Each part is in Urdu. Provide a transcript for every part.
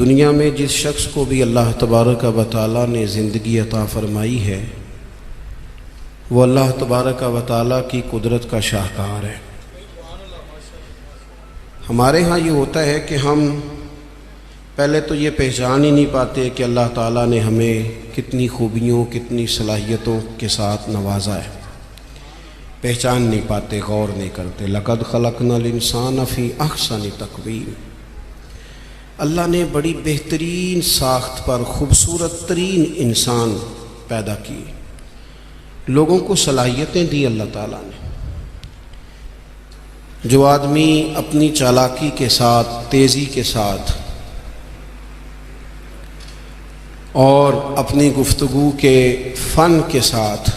دنیا میں جس شخص کو بھی اللہ تبارک و تعالیٰ نے زندگی عطا فرمائی ہے وہ اللہ تبارک و تعالیٰ کی قدرت کا شاہکار ہے۔ ہمارے ہاں یہ ہوتا ہے کہ ہم پہلے تو یہ پہچان ہی نہیں پاتے کہ اللہ تعالیٰ نے ہمیں کتنی خوبیوں کتنی صلاحیتوں کے ساتھ نوازا ہے، پہچان نہیں پاتے، غور نہیں کرتے۔ لقد خلقنا الانسان فی احسن تقویم، اللہ نے بڑی بہترین ساخت پر خوبصورت ترین انسان پیدا کی، لوگوں کو صلاحیتیں دی اللہ تعالیٰ نے۔ جو آدمی اپنی چالاکی کے ساتھ، تیزی کے ساتھ اور اپنی گفتگو کے فن کے ساتھ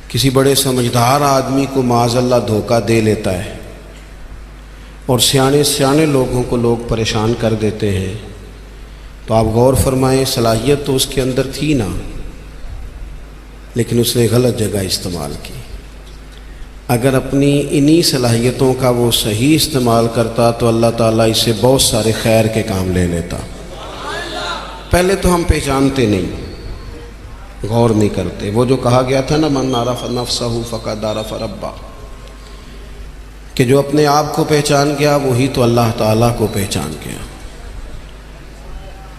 کسی بڑے سمجھدار آدمی کو معاذ اللہ دھوکہ دے لیتا ہے اور سیانے لوگوں کو لوگ پریشان کر دیتے ہیں، تو آپ غور فرمائیں، صلاحیت تو اس کے اندر تھی نا، لیکن اس نے غلط جگہ استعمال کی۔ اگر اپنی انہی صلاحیتوں کا وہ صحیح استعمال کرتا تو اللہ تعالیٰ اس سے بہت سارے خیر کے کام لے لیتا۔ پہلے تو ہم پہچانتے نہیں، غور نہیں کرتے۔ وہ جو کہا گیا تھا نا، من عرف نفسہ فقد عرف ربہ، کہ جو اپنے آپ کو پہچان گیا وہی تو اللہ تعالیٰ کو پہچان گیا۔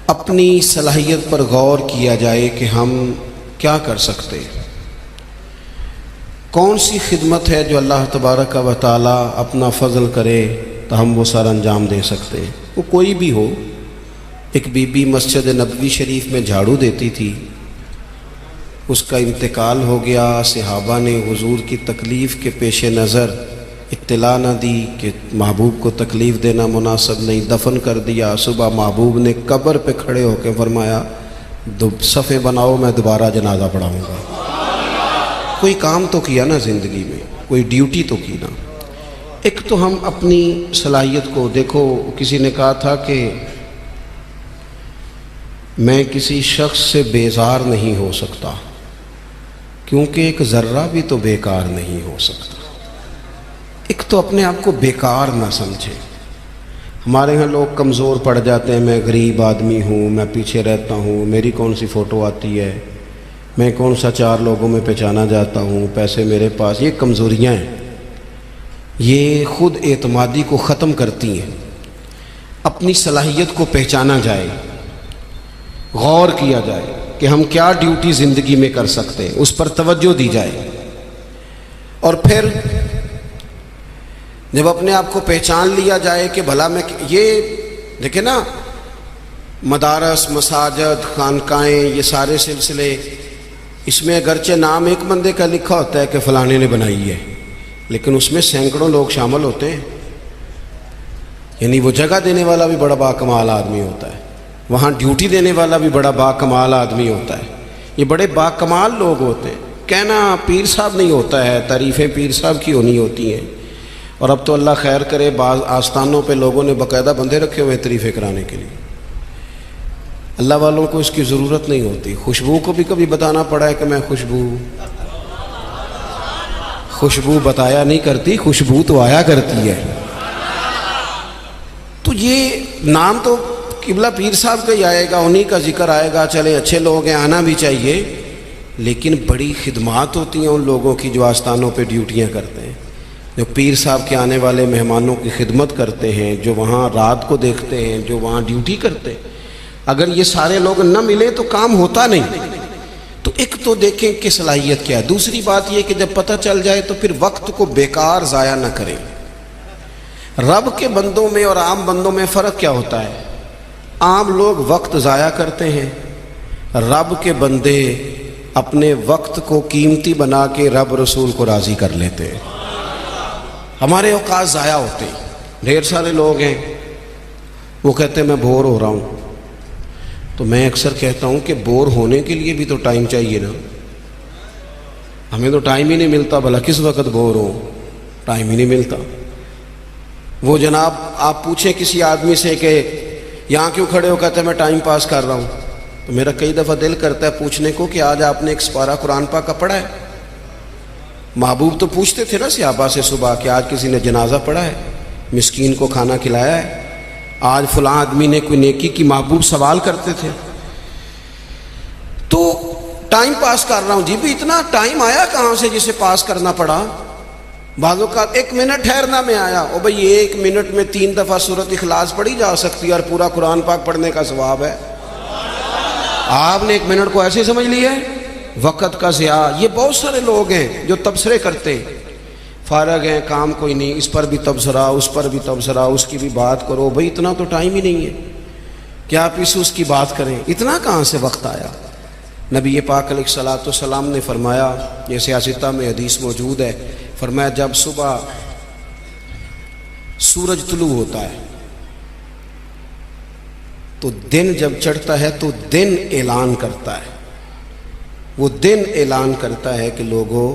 اپنی صلاحیت پر غور کیا جائے کہ ہم کیا کر سکتے، کون سی خدمت ہے جو اللہ تبارک و تعالیٰ اپنا فضل کرے تو ہم وہ سر انجام دے سکتے ہیں۔ وہ کوئی بھی ہو، ایک بی بی مسجد نبوی شریف میں جھاڑو دیتی تھی، اس کا انتقال ہو گیا، صحابہ نے حضور کی تکلیف کے پیش نظر اطلاع نہ دی کہ محبوب کو تکلیف دینا مناسب نہیں، دفن کر دیا۔ صبح محبوب نے قبر پہ کھڑے ہو کے فرمایا صفیں بناؤ، میں دوبارہ جنازہ پڑھاؤں گا۔ کوئی کام تو کیا نا زندگی میں، کوئی ڈیوٹی تو کی نا۔ ایک تو ہم اپنی صلاحیت کو دیکھو، کسی نے کہا تھا کہ میں کسی شخص سے بیزار نہیں ہو سکتا کیونکہ ایک ذرہ بھی تو بیکار نہیں ہو سکتا۔ ایک تو اپنے آپ کو بیکار نہ سمجھے۔ ہمارے ہاں لوگ کمزور پڑ جاتے ہیں، میں غریب آدمی ہوں، میں پیچھے رہتا ہوں، میری کون سی فوٹو آتی ہے، میں کون سا چار لوگوں میں پہچانا جاتا ہوں، پیسے میرے پاس۔ یہ کمزوریاں ہیں، یہ خود اعتمادی کو ختم کرتی ہیں۔ اپنی صلاحیت کو پہچانا جائے، غور کیا جائے کہ ہم کیا ڈیوٹی زندگی میں کر سکتے ہیں، اس پر توجہ دی جائے۔ اور پھر جب اپنے آپ کو پہچان لیا جائے کہ بھلا میں، یہ دیکھیں نا، مدارس، مساجد، خانقاہیں، یہ سارے سلسلے، اس میں اگرچہ نام ایک بندے کا لکھا ہوتا ہے کہ فلانے نے بنائی ہے، لیکن اس میں سینکڑوں لوگ شامل ہوتے ہیں۔ یعنی وہ جگہ دینے والا بھی بڑا باکمال آدمی ہوتا ہے، وہاں ڈیوٹی دینے والا بھی بڑا باکمال آدمی ہوتا ہے، یہ بڑے باکمال لوگ ہوتے ہیں۔ کہنا پیر صاحب نہیں ہوتا ہے، تعریفیں پیر صاحب کی ہونی ہوتی ہیں۔ اور اب تو اللہ خیر کرے، بعض آستانوں پہ لوگوں نے باقاعدہ بندے رکھے ہوئے ہیں تعریفیں کرانے کے لیے۔ اللہ والوں کو اس کی ضرورت نہیں ہوتی۔ خوشبو کو بھی کبھی بتانا پڑا ہے کہ میں خوشبو بتایا نہیں کرتی، خوشبو تو آیا کرتی ہے۔ تو یہ نام تو قبلہ پیر صاحب کا ہی آئے گا، انہی کا ذکر آئے گا، چلے اچھے لوگ ہیں، آنا بھی چاہیے، لیکن بڑی خدمات ہوتی ہیں ان لوگوں کی جو آستانوں پہ ڈیوٹیاں کرتے ہیں، جو پیر صاحب کے آنے والے مہمانوں کی خدمت کرتے ہیں، جو وہاں رات کو دیکھتے ہیں، جو وہاں ڈیوٹی کرتے ہیں۔ اگر یہ سارے لوگ نہ ملیں تو کام ہوتا نہیں۔ تو ایک تو دیکھیں کہ صلاحیت کیا ہے۔ دوسری بات یہ کہ جب پتہ چل جائے تو پھر وقت کو بیکار ضائع نہ کریں۔ رب کے بندوں میں اور عام بندوں میں فرق کیا ہوتا ہے؟ عام لوگ وقت ضائع کرتے ہیں، رب کے بندے اپنے وقت کو قیمتی بنا کے رب رسول کو راضی کر لیتے ہیں۔ ہمارے اوقات ضائع ہوتے ہیں۔ ڈھیر سارے لوگ ہیں، وہ کہتے ہیں میں بور ہو رہا ہوں، تو میں اکثر کہتا ہوں کہ بور ہونے کے لیے بھی تو ٹائم چاہیے نا۔ ہمیں تو ٹائم ہی نہیں ملتا، بھلا کس وقت بور ہو، ٹائم ہی نہیں ملتا۔ وہ جناب آپ پوچھیں کسی آدمی سے کہ یہاں کیوں کھڑے ہو، کہتے ہیں میں ٹائم پاس کر رہا ہوں، تو میرا کئی دفعہ دل کرتا ہے پوچھنے کو کہ آج آپ نے ایک سپارہ قرآن پاک کا پڑھا ہے؟ محبوب تو پوچھتے تھے نا صحابہ سے صبح کہ آج کسی نے جنازہ پڑھا ہے، مسکین کو کھانا کھلایا ہے؟ آج فلاں آدمی نے کوئی نیکی کی محبوب سوال کرتے تھے تو ٹائم پاس کر رہا ہوں جی بھی اتنا ٹائم آیا کہاں سے جسے پاس کرنا پڑا. بعضوں کا 1 منٹ ٹھہرنا میں آیا، او بھئی 1 منٹ میں 3 دفعہ سورۃ اخلاص پڑھی جا سکتی ہے اور پورا قرآن پاک پڑھنے کا ثواب ہے. آپ نے 1 منٹ کو ایسے سمجھ لیا ہے وقت کا ضیاع. یہ بہت سارے لوگ ہیں جو تبصرے کرتے ہیں، فارغ ہیں کام کوئی نہیں، اس پر بھی تبصرہ اس پر بھی تبصرہ، اس کی بھی بات کرو. بھئی اتنا تو ٹائم ہی نہیں ہے کہ آپ اس کی بات کریں، اتنا کہاں سے وقت آیا. نبی پاک علیہ الصلوۃ والسلام نے فرمایا، یہ سیاستہ میں حدیث موجود ہے، فرمایا جب صبح سورج طلوع ہوتا ہے تو دن جب چڑھتا ہے تو دن اعلان کرتا ہے، وہ دن اعلان کرتا ہے کہ لوگوں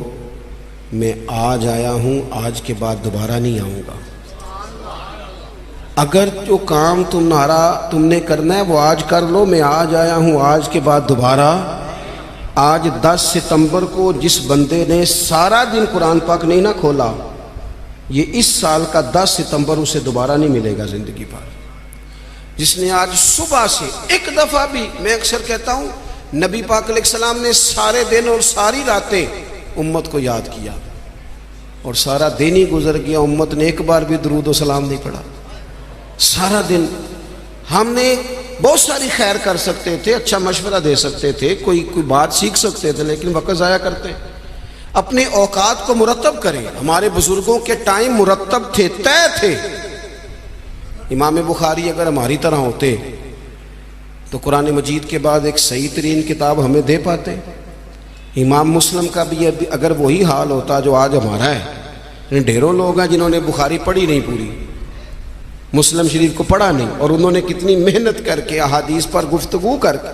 میں آج آیا ہوں، آج کے بعد دوبارہ نہیں آؤں گا. اگر جو کام تم نے کرنا ہے وہ آج کر لو، میں آج آیا ہوں، آج کے بعد دوبارہ. آج 10 ستمبر کو جس بندے نے سارا دن قرآن پاک نہیں نہ کھولا، یہ اس سال کا 10 ستمبر اسے دوبارہ نہیں ملے گا زندگی بھر. جس نے آج صبح سے ایک دفعہ بھی، میں اکثر کہتا ہوں نبی پاک علیہ السلام نے سارے دن اور ساری راتیں امت کو یاد کیا اور سارا دن ہی گزر گیا، امت نے ایک بار بھی درود و سلام نہیں پڑھا. سارا دن ہم نے بہت ساری خیر کر سکتے تھے، اچھا مشورہ دے سکتے تھے، کوئی بات سیکھ سکتے تھے، لیکن وقت ضائع کرتے. اپنے اوقات کو مرتب کریں. ہمارے بزرگوں کے ٹائم مرتب تھے، طے تھے. امام بخاری اگر ہماری طرح ہوتے تو قرآن مجید کے بعد ایک صحیح ترین کتاب ہمیں دے پاتے. امام مسلم کا بھی اگر وہی حال ہوتا جو آج ہمارا ہے. ڈھیروں لوگ ہیں جنہوں نے بخاری پڑھی نہیں، پوری مسلم شریف کو پڑھا نہیں، اور انہوں نے کتنی محنت کر کے احادیث پر گفتگو کر کے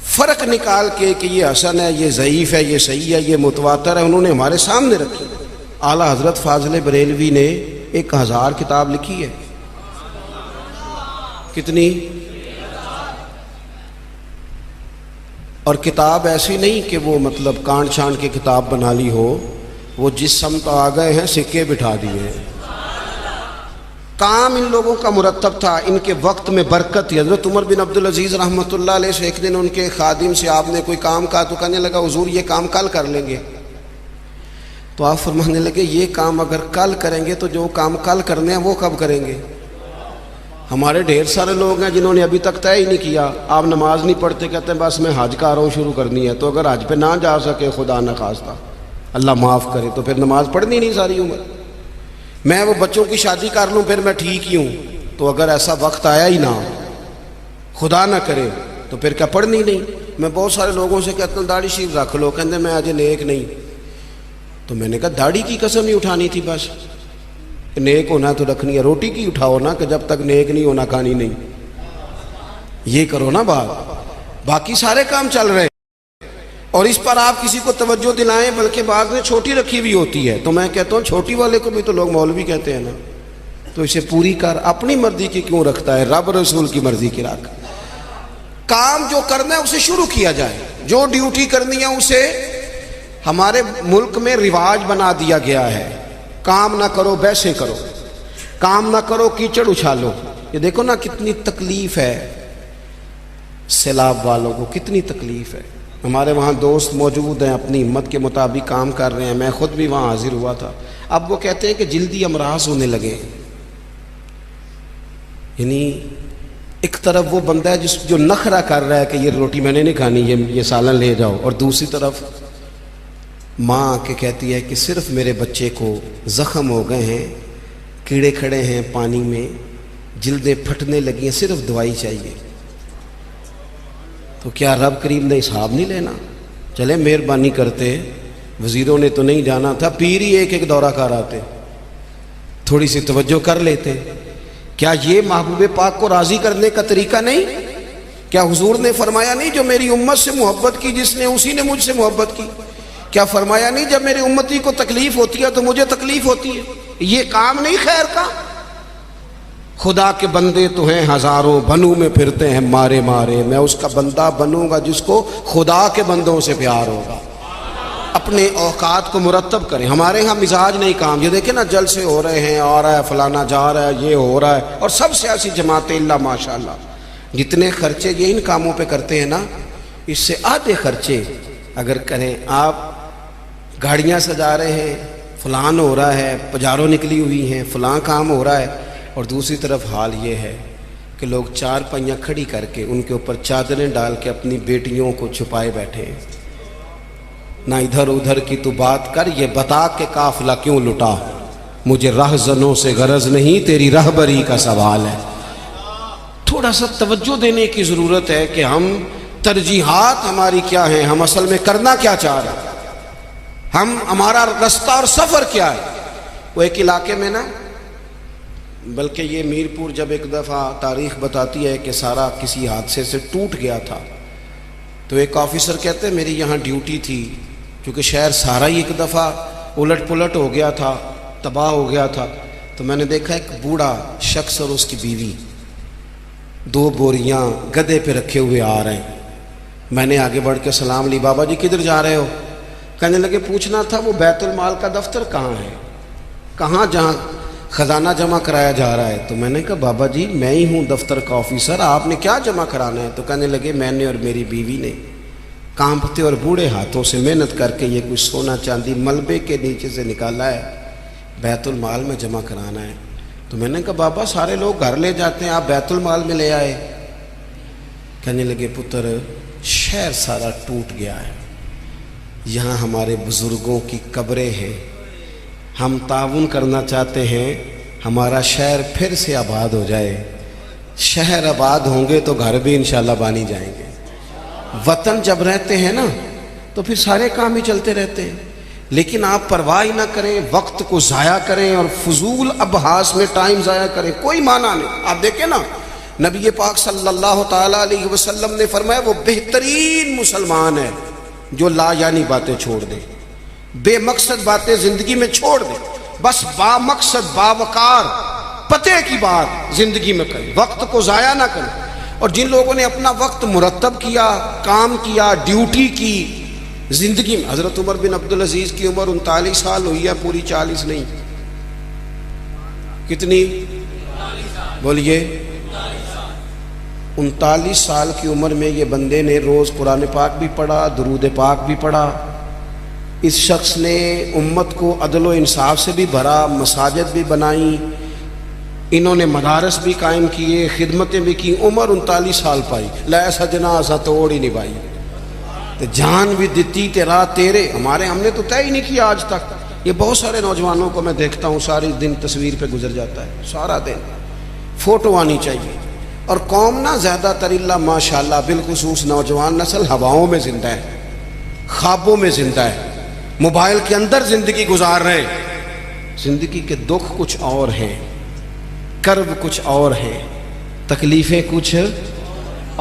فرق نکال کے کہ یہ حسن ہے، یہ ضعیف ہے، یہ صحیح ہے، یہ متواتر ہے، انہوں نے ہمارے سامنے رکھی. اعلیٰ حضرت فاضل بریلوی نے 1000 کتاب لکھی ہے. کتنی؟ اور کتاب ایسی نہیں کہ وہ مطلب کانٹ چھانٹ کی کتاب بنا لی ہو، وہ جس سمت آ گئے ہیں سکے بٹھا دیے ہیں. کام ان لوگوں کا مرتب تھا، ان کے وقت میں برکت تھی. حضرت عمر بن عبدالعزیز رحمۃ اللہ علیہ سے ایک دن ان کے خادم سے آپ نے کوئی کام کہا تو کہنے لگا حضور یہ کام کل کر لیں گے. تو آپ فرمانے لگے یہ کام اگر کل کریں گے تو جو کام کل کرنے ہیں وہ کب کریں گے؟ ہمارے ڈھیر سارے لوگ ہیں جنہوں نے ابھی تک طے ہی نہیں کیا. آپ نماز نہیں پڑھتے، کہتے ہیں بس میں حج کا رہا ہوں، شروع کرنی ہے. تو اگر حج پہ نہ جا سکے، خدا نخواستہ اللہ معاف کرے، تو پھر نماز پڑھنی نہیں ساری عمر. میں وہ بچوں کی شادی کر لوں پھر میں ٹھیک ہی ہوں. تو اگر ایسا وقت آیا ہی نہ ہو، خدا نہ کرے، تو پھر کیا پڑھنی نہیں. میں بہت سارے لوگوں سے کہتا ہوں داڑھی شریف رکھ لو، کہتے میں آج نیک نہیں. تو میں نے کہا داڑھی کی قسم ہی اٹھانی تھی، بس نیک ہونا تو رکھنی ہے. روٹی کی اٹھاؤ نا کہ جب تک نیک نہیں ہونا کھانی نہیں. یہ کرو نا بات، باقی سارے کام چل رہے اور اس پر آپ کسی کو توجہ دلائیں. بلکہ بعض نے چھوٹی رکھی ہوئی ہوتی ہے، تو میں کہتا ہوں چھوٹی والے کو بھی تو لوگ مولوی کہتے ہیں نا، تو اسے پوری کر. اپنی مرضی کی کیوں رکھتا ہے؟ رب رسول کی مرضی کی رکھ. کام جو کرنا ہے اسے شروع کیا جائے. جو ڈیوٹی کرنی ہے اسے، ہمارے ملک میں رواج بنا دیا گیا ہے کام نہ کرو بیسے کرو، کام نہ کرو کیچڑ اچھالو. یہ دیکھو نا کتنی تکلیف ہے سیلاب والوں کو، کتنی تکلیف ہے. ہمارے وہاں دوست موجود ہیں، اپنی ہمت کے مطابق کام کر رہے ہیں. میں خود بھی وہاں حاضر ہوا تھا. اب وہ کہتے ہیں کہ جلدی امراض ہونے لگے. یعنی ایک طرف وہ بندہ ہے جو نخرہ کر رہا ہے کہ یہ روٹی میں نے نہیں کھانی، یہ سالن لے جاؤ، اور دوسری طرف ماں کے کہتی ہے کہ صرف میرے بچے کو زخم ہو گئے ہیں، کیڑے کھڑے ہیں پانی میں، جلدیں پھٹنے لگی ہیں، صرف دوائی چاہیے. تو کیا رب کریم نے حساب نہیں لینا؟ چلے مہربانی کرتے، وزیروں نے تو نہیں جانا تھا، پیر ہی ایک دورہ کر آتے، تھوڑی سی توجہ کر لیتے. کیا یہ محبوب پاک کو راضی کرنے کا طریقہ نہیں؟ کیا حضور نے فرمایا نہیں جو میری امت سے محبت کی جس نے اسی نے مجھ سے محبت کی؟ کیا فرمایا نہیں جب میری امتی کو تکلیف ہوتی ہے تو مجھے تکلیف ہوتی ہے؟ یہ کام نہیں خیر کا؟ خدا کے بندے تو ہیں ہزاروں، بنوں میں پھرتے ہیں مارے مارے. میں اس کا بندہ بنوں گا جس کو خدا کے بندوں سے پیار ہوگا. اپنے اوقات کو مرتب کریں. ہمارے ہاں مزاج نہیں کام. یہ دیکھیں نا جلسے ہو رہے ہیں, آ رہا ہے فلانا, جا رہا ہے, یہ ہو رہا ہے, اور سب سیاسی جماعتیں اللہ ماشاء اللہ جتنے خرچے یہ ان کاموں پہ کرتے ہیں نا, اس سے آدھے خرچے اگر کریں. آپ گاڑیاں سجا رہے ہیں, فلان ہو رہا ہے, پجاروں نکلی ہوئی ہیں, فلاں کام ہو رہا ہے, اور دوسری طرف حال یہ ہے کہ لوگ چار پہیاں کھڑی کر کے ان کے اوپر چادریں ڈال کے اپنی بیٹیوں کو چھپائے بیٹھے ہیں. نہ ادھر ادھر کی تو بات کر, یہ بتا کہ قافلہ کیوں لٹا, مجھے رہزنوں سے غرض نہیں, تیری رہبری کا سوال ہے. تھوڑا سا توجہ دینے کی ضرورت ہے کہ ہم ترجیحات ہماری کیا ہیں, ہم اصل میں کرنا کیا چاہ رہے ہیں, ہمارا رستہ اور سفر کیا ہے. وہ ایک علاقے میں نا, بلکہ یہ میرپور جب ایک دفعہ تاریخ بتاتی ہے کہ سارا کسی حادثے سے ٹوٹ گیا تھا, تو ایک آفیسر کہتے ہیں میری یہاں ڈیوٹی تھی, کیونکہ شہر سارا ہی ایک دفعہ الٹ پلٹ ہو گیا تھا, تباہ ہو گیا تھا. تو میں نے دیکھا ایک بوڑھا شخص اور اس کی بیوی 2 بوریاں گدے پہ رکھے ہوئے آ رہے ہیں. میں نے آگے بڑھ کے سلام لی, بابا جی کدھر جا رہے ہو؟ کہنے لگے پوچھنا تھا وہ بیت المال کا دفتر کہاں ہے, کہاں جہاں خزانہ جمع کرایا جا رہا ہے. تو میں نے کہا بابا جی میں ہی ہوں دفتر کا آفیسر, آپ نے کیا جمع کرانا ہے؟ تو کہنے لگے میں نے اور میری بیوی نے کانپتے اور بوڑھے ہاتھوں سے محنت کر کے یہ کچھ سونا چاندی ملبے کے نیچے سے نکالا ہے, بیت المال میں جمع کرانا ہے. تو میں نے کہا بابا سارے لوگ گھر لے جاتے ہیں, آپ بیت المال میں لے آئے. کہنے لگے پتر شہر سارا ٹوٹ گیا ہے, یہاں ہمارے بزرگوں کی قبریں ہیں, ہم تعاون کرنا چاہتے ہیں ہمارا شہر پھر سے آباد ہو جائے. شہر آباد ہوں گے تو گھر بھی انشاءاللہ بانی جائیں گے. وطن جب رہتے ہیں نا تو پھر سارے کام ہی چلتے رہتے ہیں, لیکن آپ پرواہ ہی نہ کریں, وقت کو ضائع کریں اور فضول ابحاث میں ٹائم ضائع کریں, کوئی معنی نہیں. آپ دیکھیں نا نبی پاک صلی اللہ تعالیٰ علیہ وسلم نے فرمایا وہ بہترین مسلمان ہے جو لا یعنی باتیں چھوڑ دے, بے مقصد باتیں زندگی میں چھوڑ دے, بس با مقصد باوقار پتے کی بات زندگی میں کریں, وقت کو ضائع نہ کریں. اور جن لوگوں نے اپنا وقت مرتب کیا, کام کیا, ڈیوٹی کی زندگی میں, حضرت عمر بن عبدالعزیز کی عمر 39 سال ہوئی ہے, پوری 40 نہیں. کتنی بولیے؟ 39 سال کی عمر میں یہ بندے نے روز قرآن پاک بھی پڑھا, درود پاک بھی پڑھا. اس شخص نے امت کو عدل و انصاف سے بھی بھرا, مساجد بھی بنائی, انہوں نے مدارس بھی قائم کیے, خدمتیں بھی کی. عمر 39 سال پائی, لے سجنا سا توڑ ہی نہیں پائی, جان بھی دیتی تیرا تیرے. ہم نے تو طے ہی نہیں کیا آج تک. یہ بہت سارے نوجوانوں کو میں دیکھتا ہوں ساری دن تصویر پہ گزر جاتا ہے, سارا دن فوٹو آنی چاہیے. اور قوم نا زیادہ تر اللہ ماشاءاللہ بالخصوص نوجوان نسل ہواؤں میں زندہ ہے, خوابوں میں زندہ ہے, موبائل کے اندر زندگی گزار رہے ہیں. زندگی کے دکھ کچھ اور ہیں, کرب کچھ اور ہیں, تکلیفیں کچھ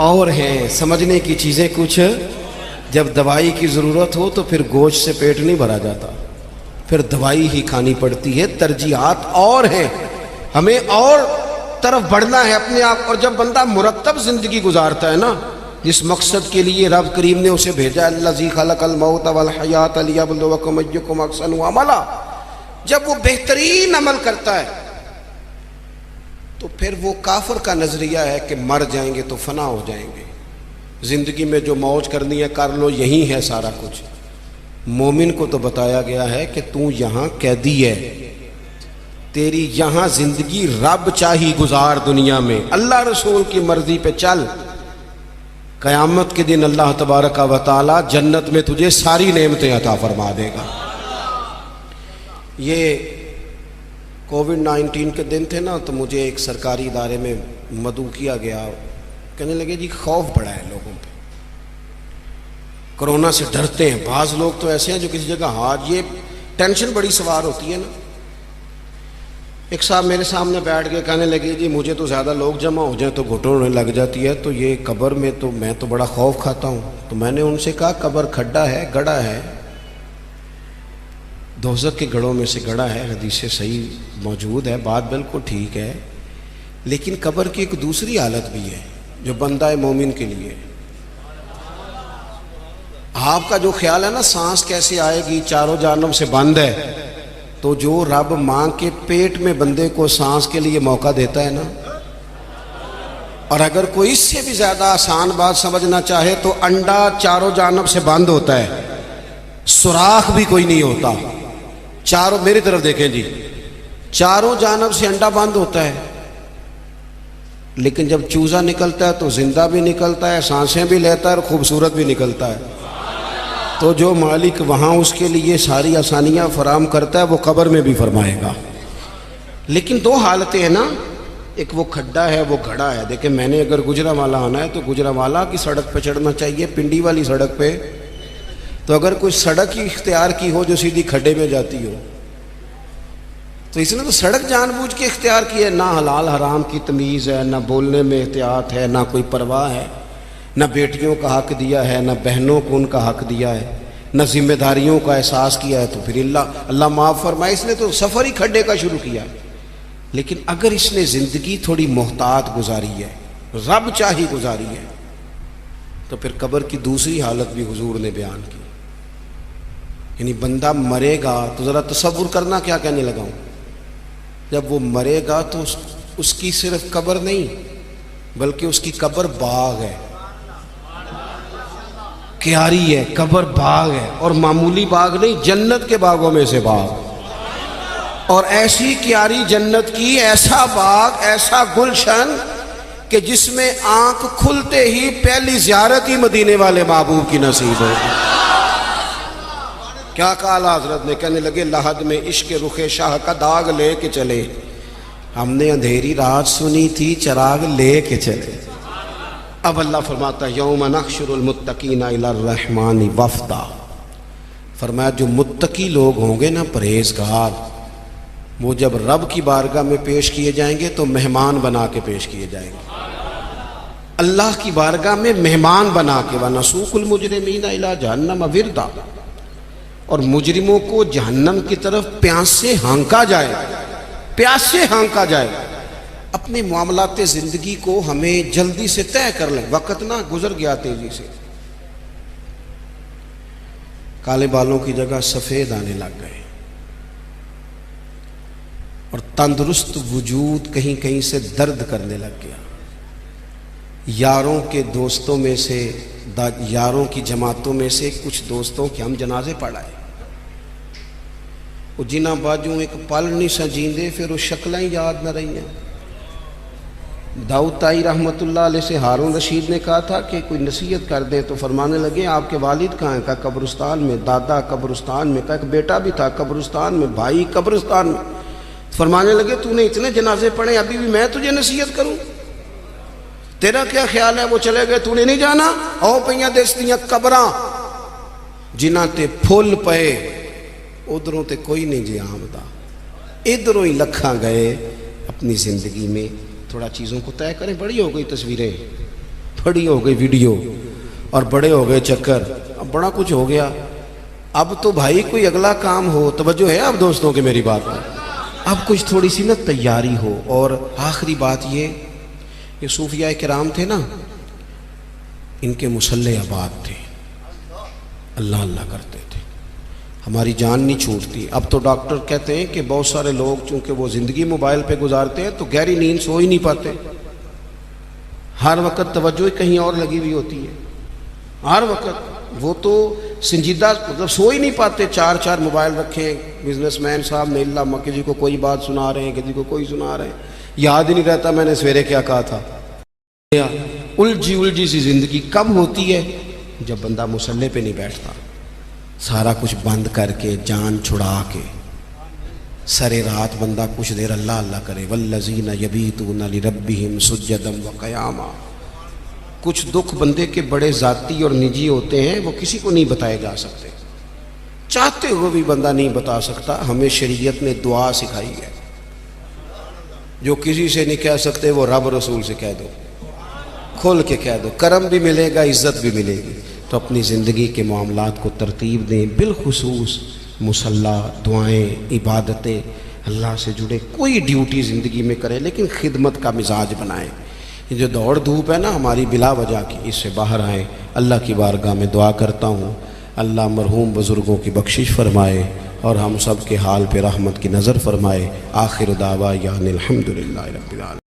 اور ہیں, سمجھنے کی چیزیں کچھ. جب دوائی کی ضرورت ہو تو پھر گوشت سے پیٹ نہیں بھرا جاتا, پھر دوائی ہی کھانی پڑتی ہے. ترجیحات اور ہیں, ہمیں اور طرف بڑھنا ہے اپنے آپ. اور جب بندہ مرتب زندگی گزارتا ہے نا, جس مقصد کے لیے رب کریم نے اسے بھیجا, الذی خلق الموت والحیات لیبلوکم ایکم احسن عملا, جب وہ بہترین عمل کرتا ہے تو پھر وہ کافر کا نظریہ ہے کہ مر جائیں گے تو فنا ہو جائیں گے, زندگی میں جو موج کرنی ہے کر لو, یہی ہے سارا کچھ. مومن کو تو بتایا گیا ہے کہ تو یہاں قیدی ہے, تیری یہاں زندگی رب چاہی گزار دنیا میں, اللہ رسول کی مرضی پہ چل. قیامت کے دن اللہ تبارک و تعالی جنت میں تجھے ساری نعمتیں عطا فرما دے گا. یہ کووڈ-19 کے دن تھے نا, تو مجھے ایک سرکاری ادارے میں مدعو کیا گیا. کہنے لگے جی خوف بڑا ہے لوگوں پہ, کرونا سے ڈرتے ہیں. بعض لوگ تو ایسے ہیں جو کسی جگہ ہاتھ, یہ ٹینشن بڑی سوار ہوتی ہے نا. ایک صاحب میرے سامنے بیٹھ کے کہنے لگے جی مجھے تو زیادہ لوگ جمع ہو جائیں تو گھٹن ہونے لگ جاتی ہے, تو یہ قبر میں تو میں تو بڑا خوف کھاتا ہوں. تو میں نے ان سے کہا قبر کھڈا ہے, گڑھا ہے, دوزخ کے گڑھوں میں سے گڑھا ہے, حدیث صحیح موجود ہے, بات بالکل ٹھیک ہے. لیکن قبر کی ایک دوسری حالت بھی ہے جو بندہ مومن کے لیے. آپ کا جو خیال ہے نا سانس کیسے آئے گی، چاروں جانب سے بند ہے، تو جو رب ماں کے پیٹ میں بندے کو سانس کے لیے موقع دیتا ہے نا، اور اگر کوئی اس سے بھی زیادہ آسان بات سمجھنا چاہے تو انڈا چاروں جانب سے بند ہوتا ہے، سوراخ بھی کوئی نہیں ہوتا، چاروں، میری طرف دیکھیں جی، چاروں جانب سے انڈا بند ہوتا ہے، لیکن جب چوزا نکلتا ہے تو زندہ بھی نکلتا ہے، سانسیں بھی لیتا ہے اور خوبصورت بھی نکلتا ہے۔ تو جو مالک وہاں اس کے لیے ساری آسانیاں فراہم کرتا ہے وہ قبر میں بھی فرمائے گا۔ لیکن دو حالتیں ہیں نا، ایک وہ کھڈا ہے، وہ گھڑا ہے۔ دیکھیں میں نے اگر گجرانوالہ آنا ہے تو گجرانوالہ کی سڑک پہ چڑھنا چاہیے، پنڈی والی سڑک پہ تو اگر کوئی سڑک ہی اختیار کی ہو جو سیدھی کھڈے میں جاتی ہو، تو اس نے تو سڑک جان بوجھ کے اختیار کی ہے، نہ حلال حرام کی تمیز ہے، نہ بولنے میں احتیاط ہے، نہ کوئی پرواہ ہے، نہ بیٹیوں کا حق دیا ہے، نہ بہنوں کو ان کا حق دیا ہے، نہ ذمہ داریوں کا احساس کیا ہے۔ تو پھر اللہ معاف فرمائے، اس نے تو سفر ہی کھڈے کا شروع کیا۔ لیکن اگر اس نے زندگی تھوڑی محتاط گزاری ہے، رب چاہی گزاری ہے، تو پھر قبر کی دوسری حالت بھی حضور نے بیان کی۔ یعنی بندہ مرے گا تو ذرا تصور کرنا کیا کہنے لگا ہوں، جب وہ مرے گا تو اس کی صرف قبر نہیں بلکہ اس کی قبر باغ ہے، کیاری ہے، قبر باغ ہے، اور معمولی باغ نہیں، جنت کے باغوں میں سے باغ، اور ایسی کیاری جنت کی، ایسا باغ، ایسا گلشن کہ جس میں آنکھ کھلتے ہی پہلی زیارت ہی مدینے والے محبوب کی نصیب ہوگی۔ کیا کہا حضرت نے، کہنے لگے لحد میں عشق رخ شاہ کا داغ لے کے چلے، ہم نے اندھیری رات سنی تھی چراغ لے کے چلے۔ اب اللہ فرماتا ہے یوم نحشر المتقین الی الرحمن وفدا، فرمایا جو متقی لوگ ہوں گے نا، پرہیزگار، وہ جب رب کی بارگاہ میں پیش کیے جائیں گے تو مہمان بنا کے پیش کیے جائیں گے، اللہ کی بارگاہ میں مہمان بنا کے۔ وَنَسُوقُ الْمُجْرِمِينَ إِلَىٰ جَهَنَّمَ وِرْدًا، اور مجرموں کو جہنم کی طرف پیاس سے ہانکا جائے، پیاس سے ہانکا جائے۔ اپنے معاملات زندگی کو ہمیں جلدی سے طے کر لیں، وقت نہ گزر گیا تیزی سے، کالے بالوں کی جگہ سفید آنے لگ گئے، اور تندرست وجود کہیں کہیں سے درد کرنے لگ گیا۔ یاروں کے دوستوں میں سے، یاروں کی جماعتوں میں سے کچھ دوستوں کے ہم جنازے پڑھائے، وہ جنہ باجوں ایک پل نہیں سجیندے، پھر وہ شکلیں یاد نہ رہی ہیں۔ داؤد طائی رحمۃ اللہ علیہ سے ہارون رشید نے کہا تھا کہ کوئی نصیحت کر دیں، تو فرمانے لگے آپ کے والد کہاں ہیں؟ کہا قبرستان میں، دادا قبرستان میں، کہا ایک بیٹا بھی تھا قبرستان میں، بھائی قبرستان میں۔ فرمانے لگے تو نے اتنے جنازے پڑھے، ابھی بھی میں تجھے نصیحت کروں؟ تیرا کیا خیال ہے؟ وہ چلے گئے، تو نے نہیں جانا؟ او پئیاں دستیاں قبراں جنہ تے پھول پئے، ادھروں تے کوئی نہیں جی آمدہ، ادھروں ہی لکھاں گئے۔ اپنی زندگی میں تھوڑا چیزوں کو طے کریں۔ بڑی ہو گئی تصویریں، بڑی ہو گئی ویڈیو، اور بڑے ہو گئے چکر، اب بڑا کچھ ہو گیا۔ اب تو بھائی کوئی اگلا کام ہو، توجہ ہے اب دوستوں کے میری بات پر، اب کچھ تھوڑی سی نا تیاری ہو۔ اور آخری بات یہ صوفیاء کرام تھے نا، ان کے مصلے آباد تھے، اللہ اللہ کرتے تھے، ہماری جان نہیں چھوٹتی۔ اب تو ڈاکٹر کہتے ہیں کہ بہت سارے لوگ چونکہ وہ زندگی موبائل پہ گزارتے ہیں تو گہری نیند سو ہی نہیں پاتے، ہر وقت توجہ کہیں اور لگی ہوئی ہوتی ہے، ہر وقت وہ تو سنجیدہ مطلب سو ہی نہیں پاتے، چار چار موبائل رکھیں۔ بزنس مین صاحب نے اللہ کسی کو کوئی بات سنا رہے ہیں، کسی کو کوئی سنا رہے ہیں، یاد ہی نہیں رہتا میں نے سویرے کیا کہا تھا۔ الجھی سی زندگی کب ہوتی ہے؟ جب بندہ مصلی پہ نہیں بیٹھتا، سارا کچھ بند کر کے، جان چھڑا کے، سرے رات بندہ کچھ دیر اللہ اللہ کرے۔ والذین یبیتون لربہم سجدا وقیاما۔ کچھ دکھ بندے کے بڑے ذاتی اور نجی ہوتے ہیں، وہ کسی کو نہیں بتائے جا سکتے، چاہتے ہوئے بھی بندہ نہیں بتا سکتا۔ ہمیں شریعت نے دعا سکھائی ہے، جو کسی سے نہیں کہہ سکتے وہ رب رسول سے کہہ دو، کھول کے کہہ دو، کرم بھی ملے گا، عزت بھی ملے گی۔ تو اپنی زندگی کے معاملات کو ترتیب دیں، بالخصوص مصلی، دعائیں، عبادتیں، اللہ سے جڑے کوئی ڈیوٹی زندگی میں کریں، لیکن خدمت کا مزاج بنائیں۔ یہ جو دوڑ دھوپ ہے نا ہماری بلا وجہ کی، اس سے باہر آئیں۔ اللہ کی بارگاہ میں دعا کرتا ہوں اللہ مرحوم بزرگوں کی بخشش فرمائے اور ہم سب کے حال پہ رحمت کی نظر فرمائے۔ آخر دعوانا الحمدللہ رب العالمین۔